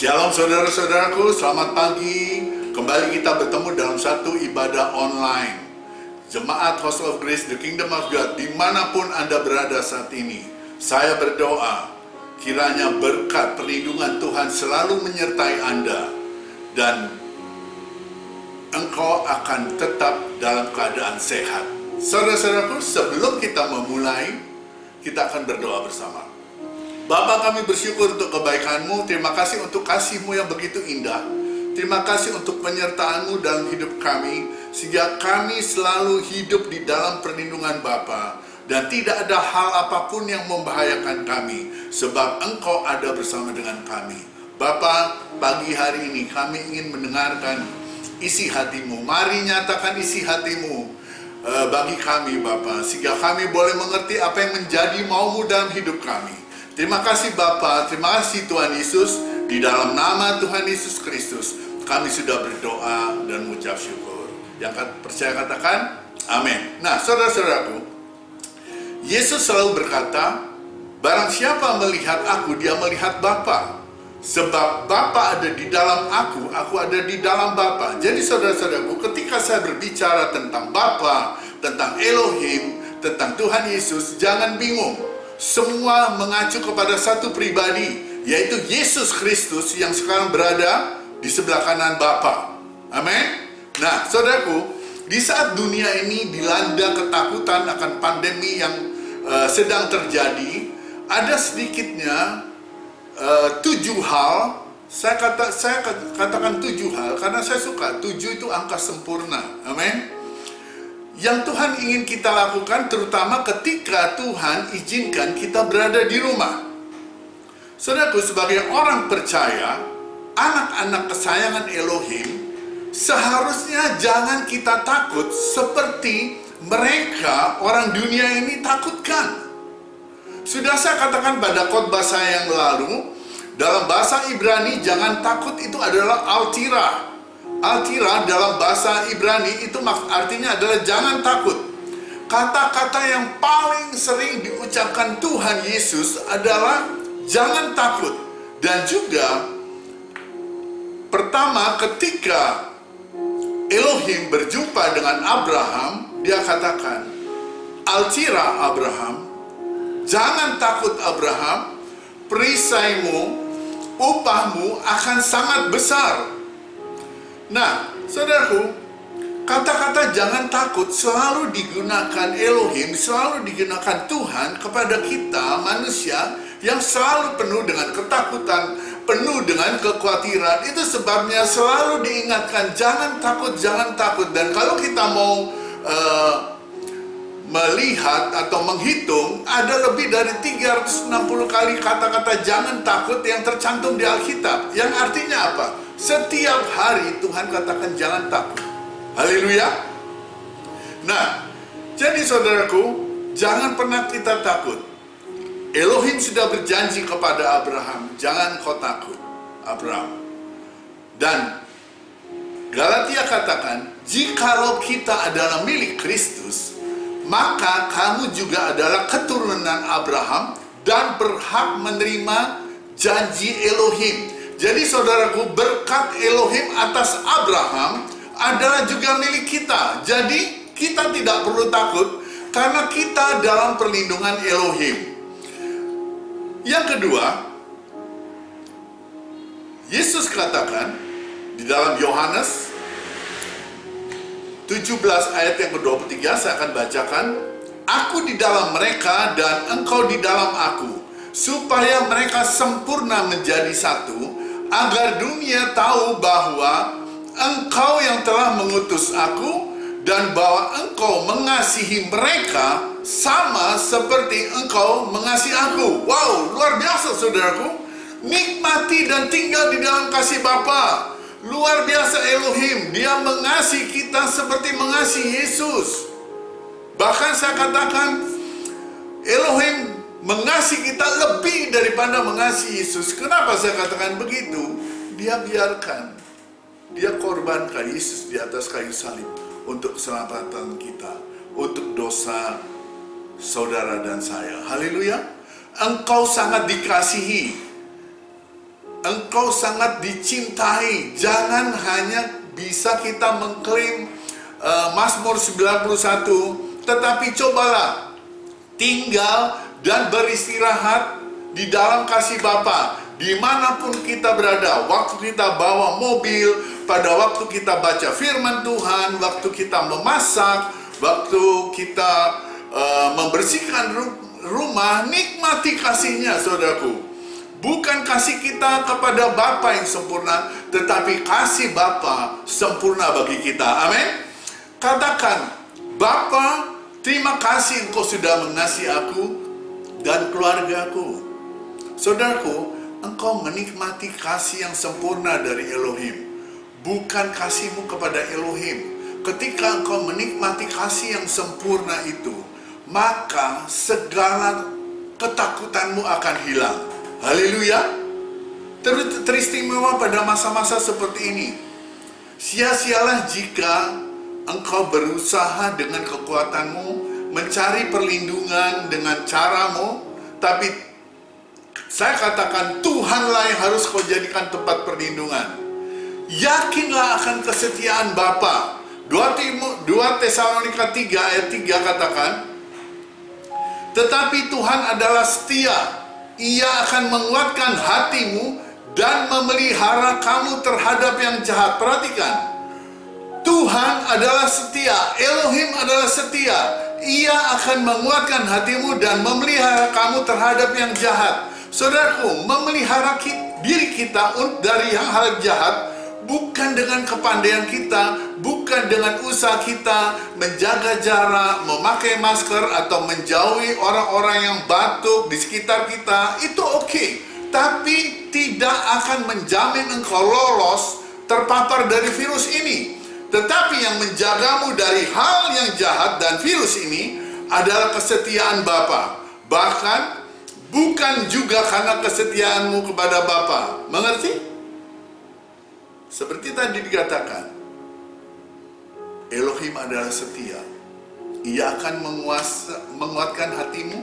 Shalom saudara-saudaraku, selamat pagi. Kembali kita bertemu dalam satu ibadah online Jemaat House of Grace, The Kingdom of God, dimanapun Anda berada saat ini. Saya berdoa, kiranya berkat perlindungan Tuhan selalu menyertai Anda, dan engkau akan tetap dalam keadaan sehat. Saudara-saudaraku, sebelum kita memulai, kita akan berdoa bersama. Bapa, kami bersyukur untuk kebaikan-Mu. Terima kasih untuk kasih-Mu yang begitu indah. Terima kasih untuk penyertaan-Mu dalam hidup kami, sehingga kami selalu hidup di dalam perlindungan Bapa, dan tidak ada hal apapun yang membahayakan kami, sebab Engkau ada bersama dengan kami. Bapa, pagi hari ini kami ingin mendengarkan isi hati-Mu. Mari nyatakan isi hati-Mu bagi kami, Bapa, sehingga kami boleh mengerti apa yang menjadi mau-Mu dalam hidup kami. Terima kasih Bapa, terima kasih Tuhan Yesus. Di dalam nama Tuhan Yesus Kristus kami sudah berdoa dan mengucap syukur. Yang percaya katakan amin. Nah, saudara-saudaraku, Yesus selalu berkata, barang siapa melihat aku, dia melihat Bapa. Sebab Bapa ada di dalam aku ada di dalam Bapa. Jadi saudara-saudaraku, ketika saya berbicara tentang Bapa, tentang Elohim, tentang Tuhan Yesus, jangan bingung. Semua mengacu kepada satu pribadi, yaitu Yesus Kristus yang sekarang berada di sebelah kanan Bapa. Amin. Nah, saudaraku, di saat dunia ini dilanda ketakutan akan pandemi yang sedang terjadi, ada sedikitnya 7 hal. Saya katakan 7 hal karena saya suka. 7 itu angka sempurna. Amin. Yang Tuhan ingin kita lakukan, terutama ketika Tuhan izinkan kita berada di rumah. Saudaraku, sebagai orang percaya, anak-anak kesayangan Elohim, seharusnya jangan kita takut seperti mereka orang dunia ini takutkan. Sudah saya katakan pada khotbah saya yang lalu, dalam bahasa Ibrani, jangan takut itu adalah altira. Altira dalam bahasa Ibrani itu artinya adalah jangan takut. Kata-kata yang paling sering diucapkan Tuhan Yesus adalah jangan takut. Dan juga pertama, ketika Elohim berjumpa dengan Abraham, dia katakan, altira Abraham, jangan takut Abraham, perisaimu, upahmu akan sangat besar. Nah, saudaraku, kata-kata jangan takut selalu digunakan Elohim, selalu digunakan Tuhan kepada kita manusia yang selalu penuh dengan ketakutan, penuh dengan kekhawatiran. Itu sebabnya selalu diingatkan jangan takut, jangan takut. Dan kalau kita mau melihat atau menghitung, ada lebih dari 360 kali kata-kata jangan takut yang tercantum di Alkitab. Yang artinya apa? Setiap hari Tuhan katakan jangan takut. Haleluya. Nah, jadi saudaraku, jangan pernah kita takut. Elohim sudah berjanji kepada Abraham, jangan kau takut, Abraham. Dan Galatia katakan, jikalau kita adalah milik Kristus, maka kamu juga adalah keturunan Abraham dan berhak menerima janji Elohim. Jadi saudaraku, berkat Elohim atas Abraham adalah juga milik kita. Jadi kita tidak perlu takut karena kita dalam perlindungan Elohim. Yang kedua, Yesus katakan di dalam Yohanes 17 ayat yang ke-23, saya akan bacakan. Aku di dalam mereka dan engkau di dalam aku, supaya mereka sempurna menjadi satu, agar dunia tahu bahwa engkau yang telah mengutus aku, dan bahwa engkau mengasihi mereka sama seperti engkau mengasihi aku. Wow, luar biasa saudaraku. Nikmati dan tinggal di dalam kasih Bapa. Luar biasa Elohim, dia mengasihi kita seperti mengasihi Yesus. Bahkan saya katakan, Elohim mengasihi kita lebih daripada mengasihi Yesus. Kenapa saya katakan begitu? Dia biarkan, dia korbankan Yesus di atas kayu salib untuk keselamatan kita, untuk dosa saudara dan saya. Haleluya. Engkau sangat dikasihi. engkau sangat dicintai. Jangan hanya bisa kita mengklaim Mazmur 91, tetapi cobalah tinggal dan beristirahat di dalam kasih Bapa dimanapun kita berada. Waktu kita bawa mobil, pada waktu kita baca firman Tuhan, waktu kita memasak, waktu kita membersihkan rumah, nikmati kasihnya, saudaraku. Bukan kasih kita kepada Bapa yang sempurna, tetapi kasih Bapa sempurna bagi kita. Amin. Katakan, Bapa, terima kasih engkau sudah mengasihi aku dan keluargaku. Saudaraku, engkau menikmati kasih yang sempurna dari Elohim, bukan kasihmu kepada Elohim. Ketika engkau menikmati kasih yang sempurna itu, maka segala ketakutanmu akan hilang. Haleluya. Teristimewa pada masa-masa seperti ini. Sia-sialah jika engkau berusaha dengan kekuatanmu, mencari perlindungan dengan caramu, tapi saya katakan Tuhanlah yang harus kau jadikan tempat perlindungan. Yakinlah akan kesetiaan Bapa. 2 Tesalonika 3 ayat 3 katakan, tetapi Tuhan adalah setia. Ia akan menguatkan hatimu dan memelihara kamu terhadap yang jahat. Perhatikan, Tuhan adalah setia, Elohim adalah setia. Ia akan menguatkan hatimu dan memelihara kamu terhadap yang jahat. Saudaraku, memelihara diri kita dari yang hal jahat bukan dengan kepandaian kita, bukan dengan usaha kita menjaga jarak, memakai masker, atau menjauhi orang-orang yang batuk di sekitar kita. Itu oke, tapi tidak akan menjamin engkau lolos terpapar dari virus ini. Tetapi yang menjagamu dari hal yang jahat dan virus ini adalah kesetiaan Bapa. Bahkan bukan juga karena kesetiaanmu kepada Bapa. Mengerti? Seperti tadi dikatakan, Elohim adalah setia. Ia akan menguatkan hatimu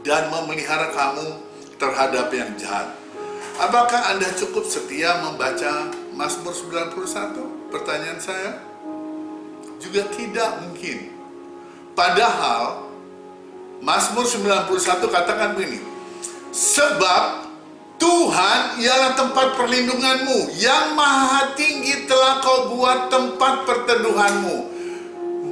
dan memelihara kamu terhadap yang jahat. Apakah Anda cukup setia membaca Mazmur 91? Pertanyaan saya juga tidak mungkin. Padahal Mazmur 91 katakan begini, sebab Tuhan ialah tempat perlindunganmu, yang maha tinggi telah kau buat tempat perteduhanmu.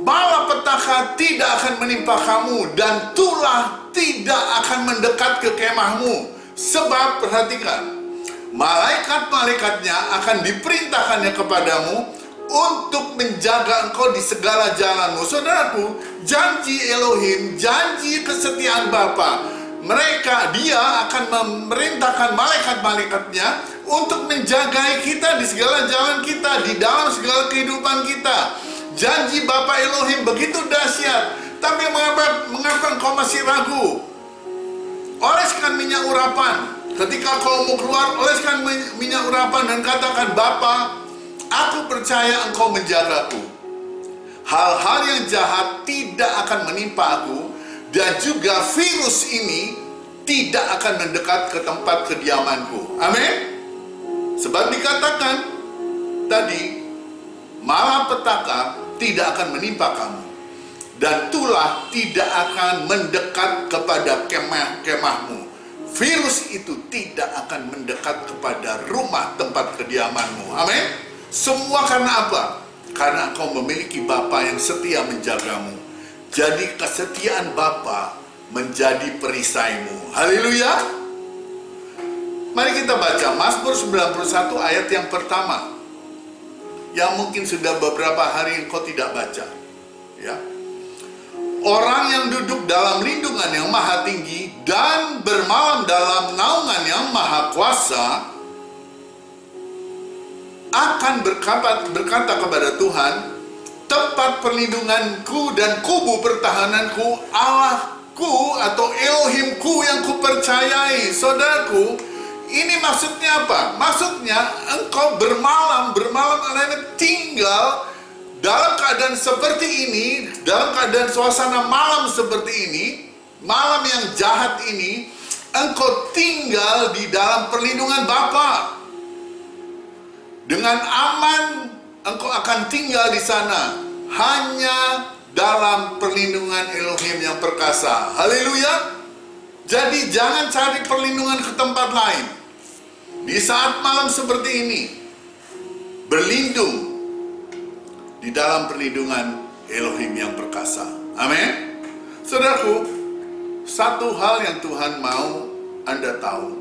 Malapetaka tidak akan menimpa kamu, dan tulah tidak akan mendekat ke kemahmu. Sebab, perhatikan, malaikat-malaikatnya akan diperintahkannya kepadamu untuk menjaga engkau di segala jalanmu. Saudaraku, janji Elohim, janji kesetiaan Bapa, dia akan memerintahkan malaikat-malaikatnya untuk menjagai kita di segala jalan kita, di dalam segala kehidupan kita. Janji Bapa Elohim begitu dahsyat. Tapi mengapa engkau masih ragu? Oleskan minyak urapan. Ketika kau mau keluar, oleskan minyak urapan dan katakan, Bapa, aku percaya engkau menjagaku. Hal-hal yang jahat tidak akan menimpa aku, dan juga virus ini tidak akan mendekat ke tempat kediamanku. Amin. Sebab dikatakan tadi, malapetaka tidak akan menimpa kamu, dan tulah tidak akan mendekat kepada kemah-kemahmu. Virus itu tidak akan mendekat kepada rumah tempat kediamanmu. Amin. Semua karena apa? Karena engkau memiliki Bapa yang setia menjagamu. Jadi kesetiaan Bapa menjadi perisaimu. Haleluya. Mari kita baca Mazmur 91 ayat yang pertama, yang mungkin sudah beberapa hari engkau tidak baca, ya. Orang yang duduk dalam lindungan yang maha tinggi dan bermalam dalam naungan yang maha kuasa akan berkata kepada Tuhan, tempat perlindunganku dan kubu pertahananku, Allahku atau Elohimku yang kupercayai. Saudaraku, ini maksudnya apa? Maksudnya engkau bermalam artinya tinggal dalam keadaan seperti ini, dalam keadaan suasana malam seperti ini, malam yang jahat ini, engkau tinggal di dalam perlindungan Bapa. Dengan aman engkau akan tinggal di sana, hanya dalam perlindungan Elohim yang perkasa. Haleluya. Jadi jangan cari perlindungan ke tempat lain. Di saat malam seperti ini, berlindung di dalam perlindungan Elohim yang perkasa. Amin. Saudaraku, satu hal yang Tuhan mau Anda tahu,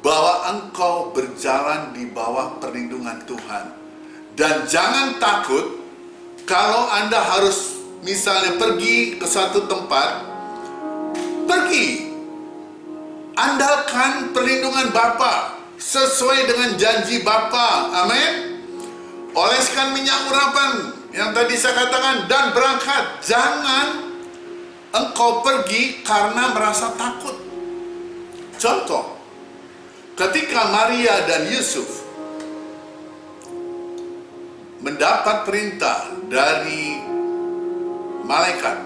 bahwa engkau berjalan di bawah perlindungan Tuhan. Dan jangan takut kalau Anda harus misalnya pergi ke satu tempat, pergi. Andalkan perlindungan Bapa sesuai dengan janji Bapa. Amin. Oleskan minyak urapan yang tadi saya katakan dan berangkat. Jangan engkau pergi karena merasa takut. Contoh, ketika Maria dan Yusuf mendapat perintah dari malaikat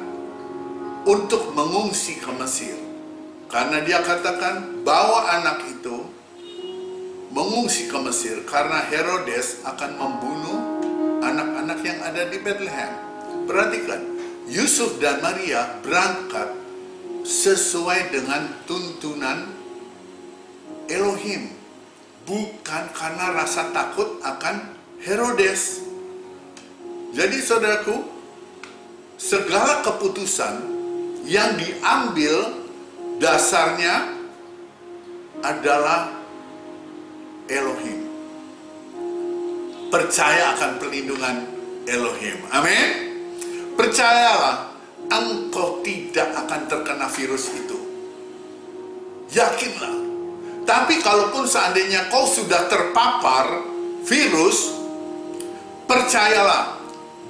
untuk mengungsi ke Mesir, karena dia katakan bawa anak itu mengungsi ke Mesir karena Herodes akan membunuh anak-anak yang ada di Bethlehem. Perhatikan, Yusuf dan Maria berangkat sesuai dengan tuntunan Elohim, bukan karena rasa takut akan Herodes. Jadi saudaraku, segala keputusan yang diambil dasarnya adalah Elohim. Percaya akan perlindungan Elohim. Amin. Percayalah, engkau tidak akan terkena virus itu. Yakinlah. Tapi kalaupun seandainya kau sudah terpapar virus, percayalah,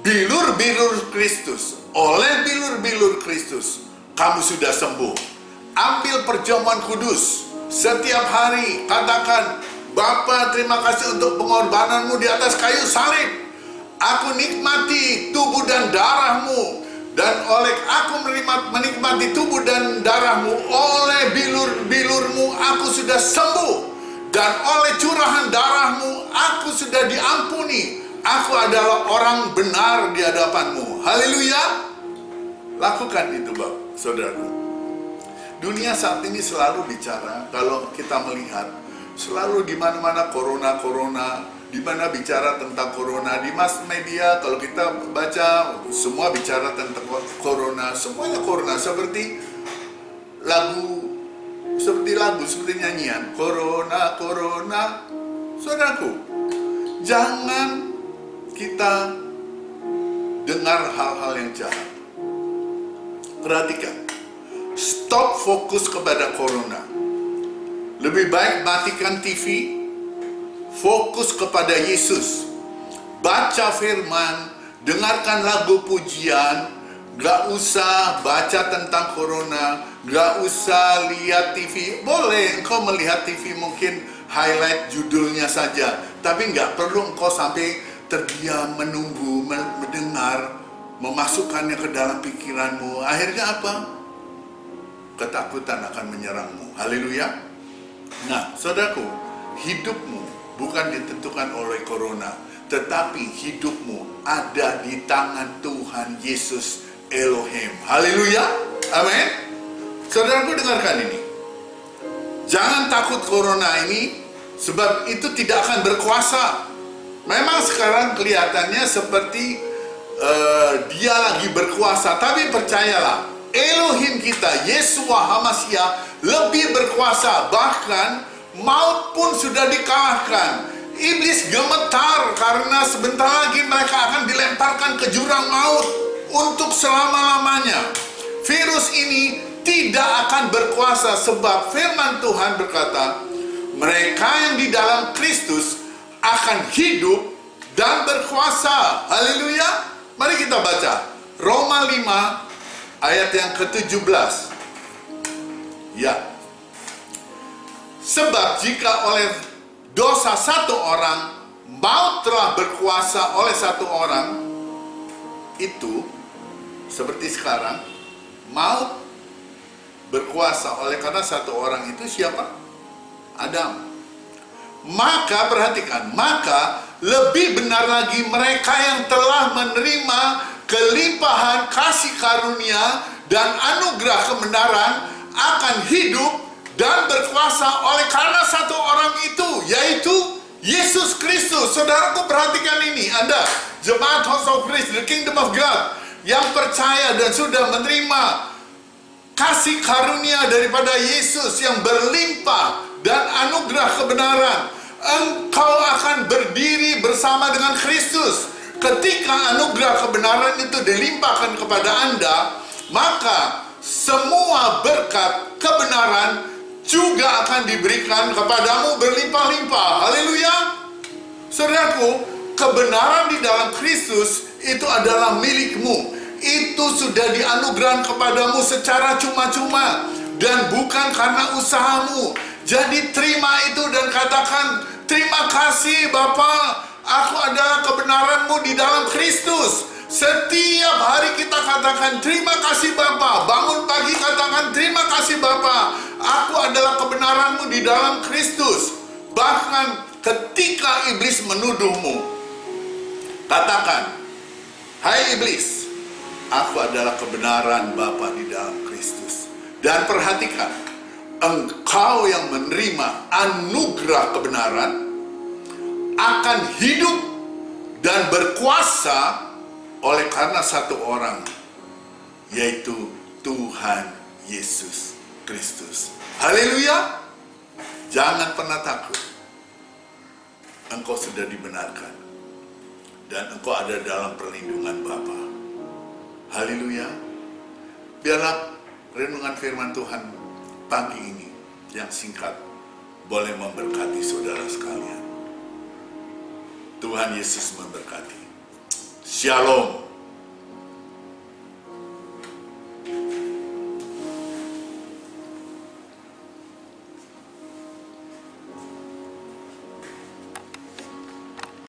bilur-bilur Kristus, oleh bilur-bilur Kristus, kamu sudah sembuh. Ambil perjamuan kudus setiap hari, katakan, Bapa, terima kasih untuk pengorbananmu di atas kayu salib. Aku nikmati tubuh dan darahmu, dan oleh aku menikmati tubuh dan darahmu, oleh bilur-bilurmu aku sudah sembuh, dan oleh curahan darahmu aku sudah diampuni. Aku adalah orang benar di hadapanmu. Haleluya. Lakukan itu, saudaraku. Dunia saat ini selalu bicara, kalau kita melihat selalu di mana-mana corona, di mana bicara tentang corona, di mass media kalau kita baca semua bicara tentang corona, semuanya corona, seperti nyanyian corona. Saudaraku, jangan kita dengar hal-hal yang jahat. Perhatikan, stop fokus kepada corona. Lebih baik matikan TV, fokus kepada Yesus. Baca firman, dengarkan lagu pujian, gak usah baca tentang corona, gak usah lihat TV. Boleh engkau melihat TV, mungkin highlight judulnya saja, tapi gak perlu engkau sampai terdiam, menunggu, mendengar, memasukkannya ke dalam pikiranmu. Akhirnya apa? Ketakutan akan menyerangmu. Haleluya. Nah, saudaraku, hidupmu bukan ditentukan oleh corona, tetapi hidupmu ada di tangan Tuhan Yesus Elohim. Haleluya. Amin. Saudaraku, dengarkan ini. Jangan takut corona ini, sebab itu tidak akan berkuasa. Memang sekarang kelihatannya seperti dia lagi berkuasa, tapi percayalah, Elohim kita, Yeshua HaMashiach, lebih berkuasa. Bahkan maut pun sudah dikalahkan. Iblis gemetar karena sebentar lagi mereka akan dilemparkan ke jurang maut untuk selama-lamanya. Virus ini tidak akan berkuasa, sebab firman Tuhan berkata, mereka yang di dalam Kristus akan hidup dan berkuasa. Haleluya. Mari kita baca Roma 5 ayat yang ke-17. Ya. Sebab jika oleh dosa satu orang maut telah berkuasa oleh satu orang, itu seperti sekarang maut berkuasa oleh karena satu orang itu siapa? Adam. Maka perhatikan, maka lebih benar lagi mereka yang telah menerima kelimpahan kasih karunia dan anugerah kebenaran akan hidup dan berkuasa oleh karena satu orang itu, yaitu Yesus Kristus. Saudaraku, perhatikan ini, Anda jemaat House of Grace, the Kingdom of God, yang percaya dan sudah menerima kasih karunia daripada Yesus yang berlimpah dan anugerah kebenaran, engkau akan berdiri bersama dengan Kristus. Ketika anugerah kebenaran itu dilimpahkan kepada Anda, maka semua berkat kebenaran juga akan diberikan kepadamu berlimpah-limpah. Haleluya. Saudaraku, kebenaran di dalam Kristus itu adalah milikmu. Itu sudah dianugerahkan kepadamu secara cuma-cuma dan bukan karena usahamu. Jadi terima itu dan katakan, terima kasih Bapa, aku adalah kebenaranmu di dalam Kristus. Setiap hari kita katakan terima kasih Bapa. Bangun pagi katakan terima kasih Bapa, aku adalah kebenaranmu di dalam Kristus. Bahkan ketika iblis menuduhmu, katakan, hai iblis, aku adalah kebenaran Bapa di dalam Kristus. Dan perhatikan, engkau yang menerima anugerah kebenaran akan hidup dan berkuasa oleh karena satu orang, yaitu Tuhan Yesus Kristus. Haleluya. Jangan pernah takut. Engkau sudah dibenarkan dan engkau ada dalam perlindungan Bapa. Haleluya. Biarlah renungan firman Tuhan pagi ini yang singkat boleh memberkati saudara sekalian. Tuhan Yesus memberkati. Shalom.